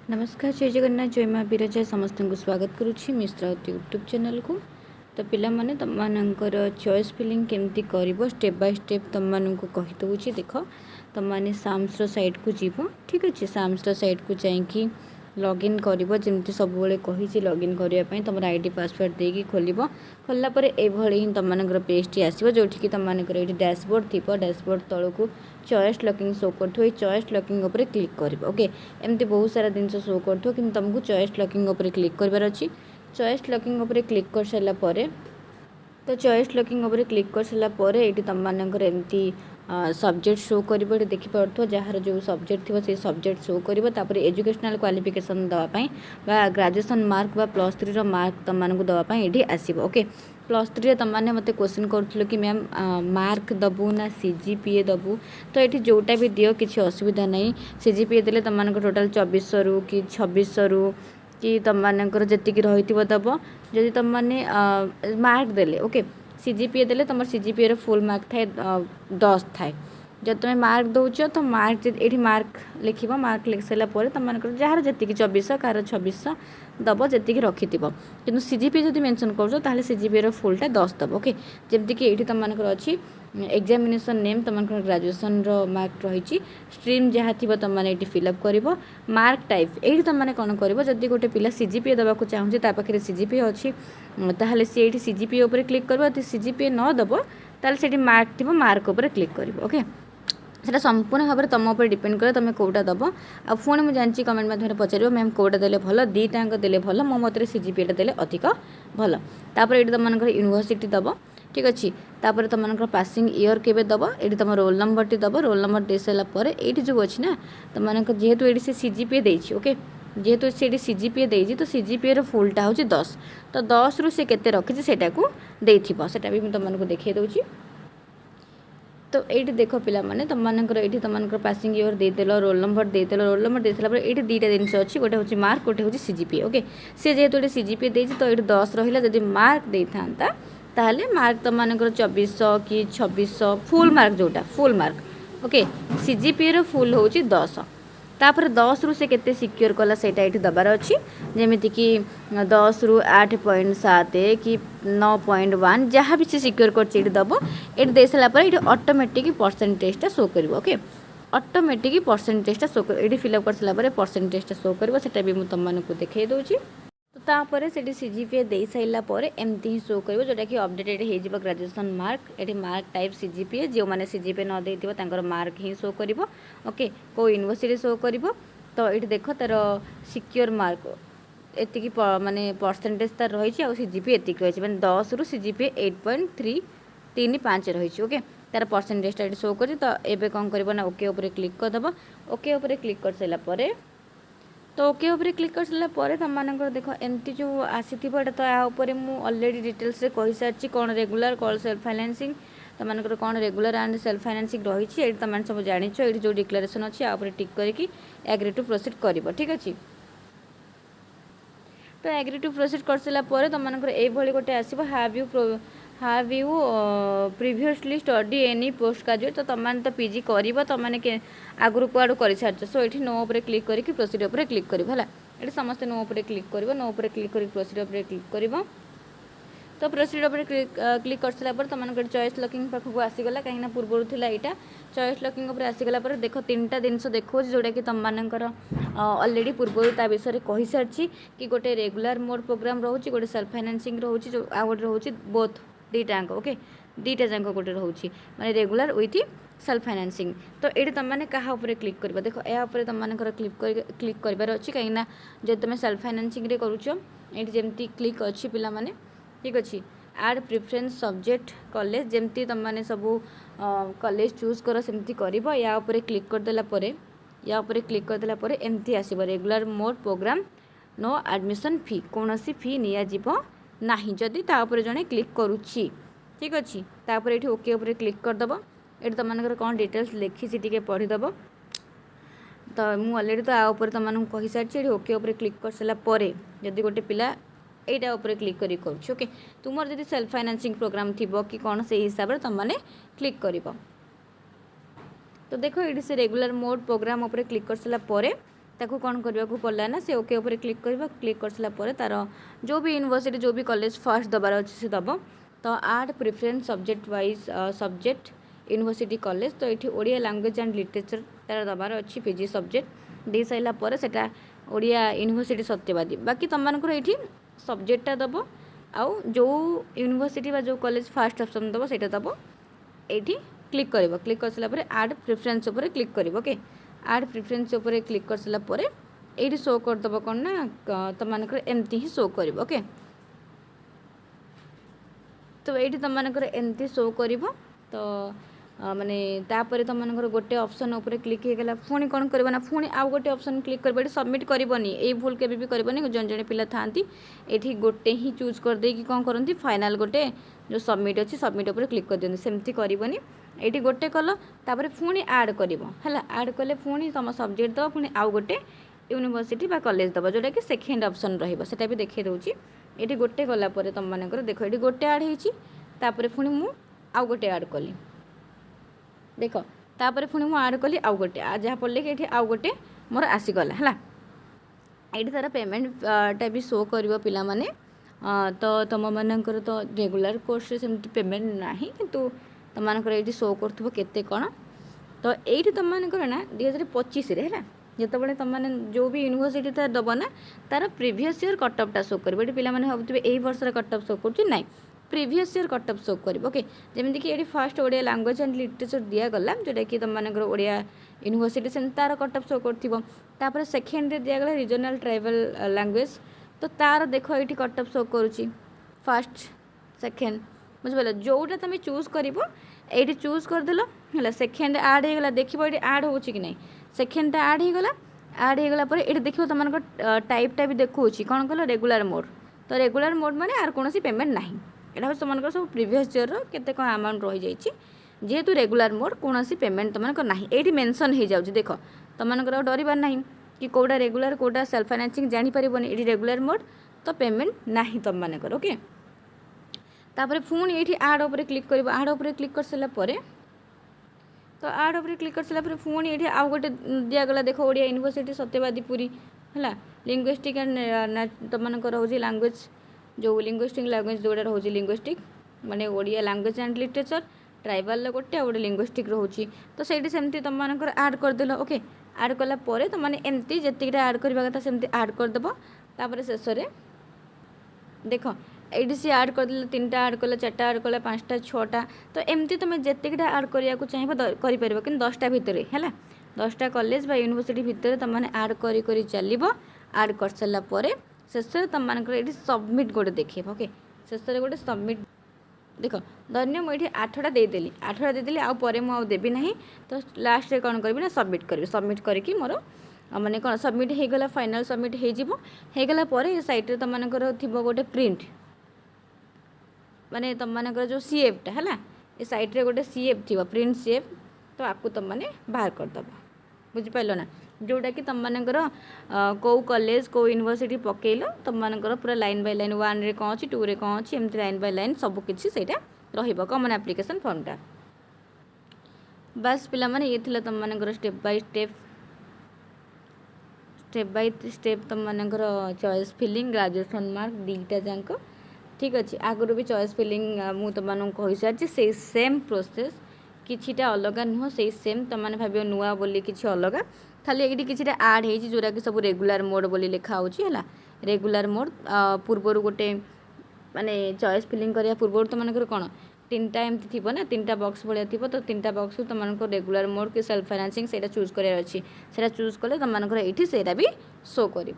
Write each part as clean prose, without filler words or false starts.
नमस्कार जय जगन्नाथ जय माँ विरजा समस्त को स्वागत करुच्ची मिश्रा यूट्यूब चैनल को। तो पिला माने तुम मानकर चॉइस फिलिंग केमती कर स्टेप बाय स्टेप तुम मान को कहीदे देख तुम मैंने साम्स साइड को जीव ठीक अच्छे साम्स साइड को जाकि लॉगिन कर जमी सब कही लॉगिन करने तुम आईडी पासवर्ड देकी खोल खोलला ही तुम मानकर पेजटी आसो जो तुम मानकर ये डैशबोर्ड थी डैशबोर्ड तौर को चॉइस लॉकिंग शो कर चॉइस लॉकिंग उपर क्लिक कर ओके एमती बहुत सारा जिनस शो कर कि तुमको चॉइस लॉकिंग उपर क्लिक करार अच्छी चॉइस लॉकिंग उपर क्लिक कर सारापर तो चॉइस लॉकिंग उपर क्लिक कर सारापर ये तुम मानकर एमती सब्जेक्ट शो कर देखिपे जार जो सब्जेक्ट थी से सब्जेक्ट शो कर एजुकेशनल क्वालिफिकेशन दवापाई ग्रेजुएशन मार्क बा +3 मार्क तुम मानक दवापाई ये आसो ओके +3 तुम मैंने मत क्वेश्चन करूँ कि मैम मार्क दबू ना CGPA दबू तो ये जोटा भी दियो किसी असुविधा नहीं CGPA देले तुम मानक टोटाल 2400 रु कि 2600 रु कि तुम मानकर जी रही दब जदि तुम मैंने मार्क देले ओके CGPA देले तुम CGPA रो फुल मार्क थाए 10 थाए जब तुम मार्क दौच तो मार्क ये मार्क लिख मार्क लिख सारापर तुम मानक जार जी 2400 कार 2600 दब जी रखि कि CGPA जब मेंशन कर CGPA रो फुलटा 10 दब ओके जमती कि ये तुम मानकर अच्छी एग्जामिनेशन नेम तुम ग्रेजुएशन रो मार्क रही स्ट्रीम जहाँ थी तुम मैंने ये फिलअप कर मार्क टाइप ये तुम मैंने कौन कर जब गोटे पिला CGPA देवा चाहूँगी पाखे CGPA अच्छी ताहले सी ये CGPA उपर क्लिक कर CGPA न दब ताल से मार्क थी मार्क उपर क्लिक कर ओके सेटा संपूर्ण भाव में तुम उपर डिपेंड करे तुम कौटा दब आ पुणी मुझे जानची कमेंट माध्यम पचार मैम कौटा देले भल दीटाक देले भल मो मत CGPA देले अधिक भल तापर ये तुम मानकर यूनिवर्सिटी दब ठीक अच्छे तापर तुम मानकर पासिंग ईयर केबे दब ये तुम रोल नंबर टी दब रोल नंबर दे सारापर ये जो अच्छी ना तुम मानक जेहेतु ये CGPA देछि ओके जेहेतु से CGPA देछि तो CGPA रो फुलटा हूँ 10 तो 10 रु से केते रखी सेटा को देथिबो सेटा भी तुमको देखिए दूची। तो ये देख पिला माने तुम मानकर ये तुम मानकर पासिंग ईयर देदेल रोल नंबर दे सारापर ये दुईटा जिन अच्छी गोटे हूँ मार्क गोटे हूँ CGPA ओके सी जेहेतु ये CGPA देछि तो ये 10 रहा जब मार्क दे था ताहले मार्क तुम मानकर 2400 कि 2600 फुल मार्क जोटा फुल मार्क ओके CGPA रो फुल हूँ 10 तापर 10 रु से केते सिक्योर कला सेटा ये दबार अच्छी जमीती कि 10 रु 8.7 कि 9.1 जहाँ भी से सिक्योर कर दब ये दे सारापर ये ऑटोमेटिक परसेंटेजटा शो कर ओके ऑटोमेटिक परसेंटेजटा शो कर ये फिलअप कर सारापर परसेंटेजटा शो कर भी तुम मानक देखा दूची। तो तापर से CGPA दे सारापर एमती ही शो कर जोटा कि अपडेटेड हो ग्रेजुएशन मार्क ये मार्क टाइप CGPA जो मैंने CGPA न देर मार्क ही शो कर ओके को यूनिवर्सिटी शो कर तो ये देख तार सिक्योर मार्क एति माने परसेंटेज तार रही CGPA एतिक रही मैंने 10 रु CGPA 8.335 रही ओके तार परसेंटेजटा ये शो कर तो ये कौन कर ओके उपर क्लिक करदे ओके उपर क्लिक कर सारापर तो ओके उपर क्लिक कर सारापर तुम मानकर देख एमती जो आसी तो यहाँ मुझे अलरेडी डिटेल्स कही सारी कौन रेगुलर कौन सेल्फ फाइनेंसिंग तुम मानकर कौन रेगुलर एंड सेल्फ फाइनेंसिंग रही है तुम सब जानिछ ये जो डिक्लेरेशन अच्छी यहाँ टिक करके एग्री टू प्रोसीड कर ठीक अच्छे तो एग्री टू प्रोसीड कर सारापर तुम मानकर ये गोटे आसो have you previously study any post graduate तो तुम मैंने तो PG कर तुम मैंने आगुरी कुआड़ कर सारी सो ये नो उपर क्लिक करके प्रोसीड उपर क्लिक कर ये समस्ते नो उपर क्लिक कर नो उपर क्लिक कर प्रोसीड उपर क्लिक कर तो प्रोसीड उपर क्लिक कर सारापर तुम मानक चॉइस लॉकिंग पाखक आसीगला कहीं पूर्व था यहाँ चॉइस लॉकिंग उपर आसीगला देख 3टा जिनस देखो जोटा कि तुम मानकर अलरेडी पूर्व ता विषय कही सारी कि गोटे रेगुलर मोड प्रोग्राम रोचे गोटे सेल्फ फाइनेंसिंग रोचे जो आ गए रोचे बोथ दीटाक ओके दीटा जाक गोटे रोचे माने रेगुलर विथ सेल्फ फाइनेंसिंग तो ये तुम मैंने क्या उपर क्लिक कर देख यापर तुम मानकर क्लिक करार अच्छी कहीं जब तुम सेल्फ फाइनेंसिंग करुच ये जमती क्लिक अच्छी पिला माने ठीक अच्छे आड प्रिफरेन्स सब्जेक्ट कॉलेज जमती तुम मैंने सब कॉलेज चूज कर सेमती कर या उपर क्लिक करदेलापर या उपर क्लिक करदेलापर एमती आसो regular mode program no admission fee कौन फी निजी ना जदि तापर जड़े क्लिक करुच्ची ठीक अच्छे तापर ये ओके उपर क्लिक करदब ये तुम मानकर कौन डिटेल्स लिखी टी पढ़ीदब तो मुझे अलरेडी तो आपर तुम कही सारी ओके उपर क्लिक कर सारापर जदि गोटे पिला यहाँ उपर क्लिक कर ओके तुम जब सेल्फ फाइनेंसिंग प्रोग्राम थी कि कौन से हिसाब से तुम मैंने क्लिक कर तो देख ये से रेगुलर मोड प्रोग्राम उपर क्लिक कर सारापर ताकू कौन करने को पड़ा ना से ओके ऊपर क्लिक कर क्लिक कर सारा तार जो भी यूनिवर्सिटी जो भी कॉलेज फर्स्ट दबार अच्छे से दब तो आड preference subject wise subject university college तो ये ओडिया लैंग्वेज एंड लिटरेचर तार दबार अच्छी पीजी सब्जेक्ट दे सारापर से ओडिया यूनिवर्सिटी सत्यवादी बाकी तुम मानकर ये सब्जेक्टा दब आउ जो यूनिवर्सिटी जो कॉलेज फर्स्ट ऑप्शन दब से दब ये क्लिक कर सारापर आड प्रिफरेन्स उपर क्लिक कर ओके आड प्रिफरेन्स उपर क्लिक कर सारापर ये शो करदेव कौन ना तुम मानकर एमती ही शो कर ओके तो ये तुम मानकर एमती शो कर तो माने तापर तुम मानकर गोटे ऑप्शन उपर क्लिक हो गला पुणी कौन करना पुणी आउ गोटे ऑप्शन क्लिक कर सबमिट करनी ये भूल के भी करनी जन जन पिला था ये गोटे ही चूज कर दे कि कौन करती फाइनाल गोटे जो सबमिट अच्छी सबमिट उपर क्लिक कर दिखाँ सेमती करनी ये गोटे कल तापर पुणी आड कर आड कले पुणी तुम सब्जेक्ट दब पुणी आउ गोटे यूनिवर्सिटी बा कॉलेज दब जोटा कि सेकेंड ऑप्शन रहा भी देखा दूँ ये गोटे गलापर तुम मानकर देख ये गोटे आड होपर पुणी मु आउ गोटे आड कली देख तापर पुणी मुझे आड कली आउ गोटे जहाँ पड़े कि ये आउ गोटे मोर आसीगला है ये तार पेमेंटा भी शो कर पिला माने तो तुम मानकर तो रेगुलर कोर्स सेमती पेमेंट ना कि तुम मानकर ये शो करते कौन तो ये तुम मानकर ना 2025 है जिते तुम मैंने जो भी यूनिवर्सिटी तार दब ना तार प्रीवियस ईयर कटअपटा शो कर पे भावुए यही वर्षर कटअप शो कर प्रीवियस ईयर कटअप शो कर ओके जमीन कि ये first Odia language and literature दिगला जोटा कि तुम मानकर ओडिया यूनिवर्सिटी से तार कटअप शो कर सेकेंड दिगला रीजनल ट्राइबल लैंग्वेज तो तार देख ये कटअप शो करुँची फर्स्ट सेकेंड बुझे जोटा तुम चूज कर ये चूज करदेल है सेकेंड आड होगा देख ये आड हो कि नहीं सेकेंडटा आड होगला ये देख तुम टाइपटा भी देखा कौन कल रेगुलर मोड तो रेगुलर मोड माने आर कौन पेमेंट ना यहाँ हूँ तुम सब प्रीवियस ईयर केते कौन अमाउंट रही जाइए जेहेतु रेगुलर मोड कौन पेमेंट तुमको ना ये मेंशन हो जाऊँ देख तुमको डरबार ना कि कौटा रेगुलर कौटा सेल्फ फाइनेंसिंग जापर ये रेगुलर मोड तो पेमेंट ना तुम मानकर ओके तापर पुणी ये आड उपर क्लिक कर आड उपर क्लिक कर सारापर तो आड उपर क्लिक कर सारापर पुणी ये आउ गोटे दिगला देख ओडिया यूनिवर्सिटी सत्यवादी पुरी है लिंग्विस्टिक एंड तुमको रोज लैंग्वेज जो लिंग्विस्टिक लैंग्वेज जोड़ा रोज लिंग्विस्टिक माने Odia language and literature tribal गोटे गोटे लिंग्विस्टिक रोचे तो सही सेमती तुम मानकर आड करदेल ओके आड कलापर तुम मैंने एमती जी आड करवा कथा सेमती आड करदेव तापर शेष देख ये सी आड करदे 3टा आड कला 4टा आड कला 5टा 6टा तो एमती तुम जितकीटा आड करने को चाहिए कर कि 10टा भितर है 10टा कॉलेज बा यूनिवर्सिटी भितर तुम मैंने आड कर चलो आड कर सारापर शेष तुम मानकर ये सबमिट गोटे देखे ओके शेष गोटे सबमिट देख धन्य मुझे 8टा देदेली 8टा देदेली आउे मुझे देवी ना तो लास्ट रे कौन करी ना सबमिट करके मोर माने कौन सबमिट हो गला फाइनाल सबमिट हो ये साइट तुम मानकर थी गोटे प्रिंट माने तुम मानकर जो सीएफटा है ये साइट रे गोटे सीएफ थी प्रिंट सीएफ तो आपको तुम मैंने बाहर करदेव बुझिपाल ना जोटा कि तुम मानकर कौ कॉलेज कौ यूनिवर्सिटी पकेल तुम मानकर पूरा लाइन बाय लाइन 1 रे कौन अच्छी 2 रे कौन अच्छी एमती लाइन बाय लाइन सबकि सेटा रहिबो कॉमन एप्लिकेशन फॉर्मटा बस पिला माने ये थिला तुम मानकर स्टेप बाय स्टेप तुम मानकर चॉइस फिलिंग ग्रेजुएशन मार्क दीटा जाक ठीक अच्छे आगुरी भी चॉइस फिलिंग मु तुम कही सारी से सेम प्रोसेस किछिटा अलग नुह से सेम तुमने भाव नुआ बोली किसी अलग खाली ये किसी आड हो जोरा कि सब रेगुलर मोड बोली लिखा है रेगुलर मोड पूर्वर गोटे माने चॉइस फिलिंग करने पूर्व तुम मानकर कौन 3टा एमती थी ना 3टा बॉक्स भाया थी तो 3टा बॉक्स तुमको रेगुलर मोड कि सेल्फ फाइनेंसिंग से चूज करार अच्छी से चूज कले तुम मानकर ये से भी शो कर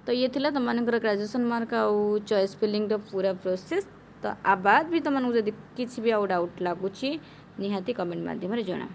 तो ये थिला तुम मानकर ग्रेजुएशन मार्क आउ चॉइस फिलिंग पूरा प्रोसेस तो आ बाद भी तुमको जब किसी भी आउ डाउट लगुच निहाती कमेंट माध्यम जना।